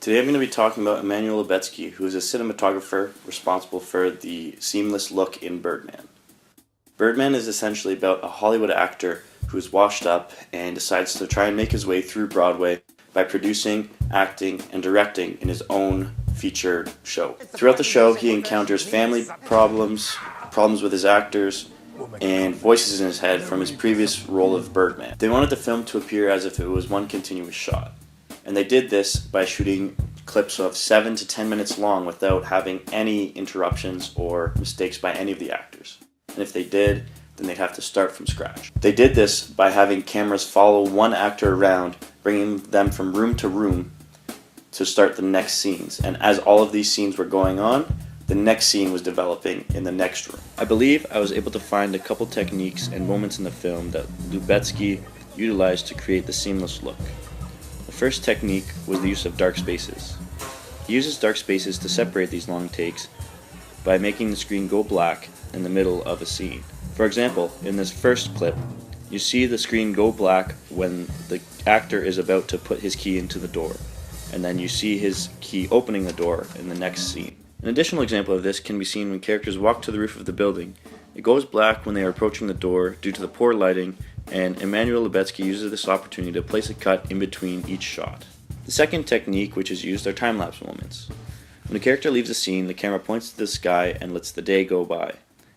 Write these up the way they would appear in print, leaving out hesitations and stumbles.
Today I'm going to be talking about Emmanuel Lubezki, who is a cinematographer responsible for the seamless look in Birdman. Birdman is essentially about a Hollywood actor who is washed up and decides to try and make his way through Broadway by producing, acting, and directing in his own feature show. Throughout the show, he encounters family problems with his actors, and voices in his head from his previous role of Birdman. They wanted the film to appear as if it was one continuous shot. And they did this by shooting clips of 7 to 10 minutes long without having any interruptions or mistakes by any of the actors. And if they did, then they'd have to start from scratch. They did this by having cameras follow one actor around, bringing them from room to room to start the next scenes. And as all of these scenes were going on, the next scene was developing in the next room. I believe I was able to find a couple techniques and moments in the film that Lubezki utilized to create the seamless look. The first technique was the use of dark spaces. He uses dark spaces to separate these long takes by making the screen go black in the middle of a scene. For example, in this first clip, you see the screen go black when the actor is about to put his key into the door, and then you see his key opening the door in the next scene. An additional example of this can be seen when characters walk to the roof of the building. It goes black when they are approaching the door due to the poor lighting, and Emmanuel Lubezki uses this opportunity to place a cut in between each shot. The second technique which is used are time-lapse moments. When a character leaves a scene, the camera points to the sky and lets the day go by.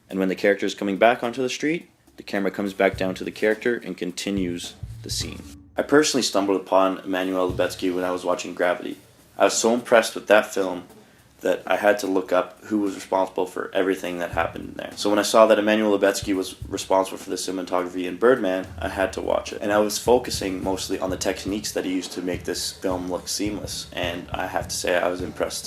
And when the character is coming back onto the street, the camera comes back down to the character and continues the scene. I personally stumbled upon Emmanuel Lubezki when I was watching Gravity. I was so impressed with that film that I had to look up who was responsible for everything that happened there. So when I saw that Emmanuel Lubezki was responsible for the cinematography in Birdman, I had to watch it. And I was focusing mostly on the techniques that he used to make this film look seamless, and I have to say I was impressed.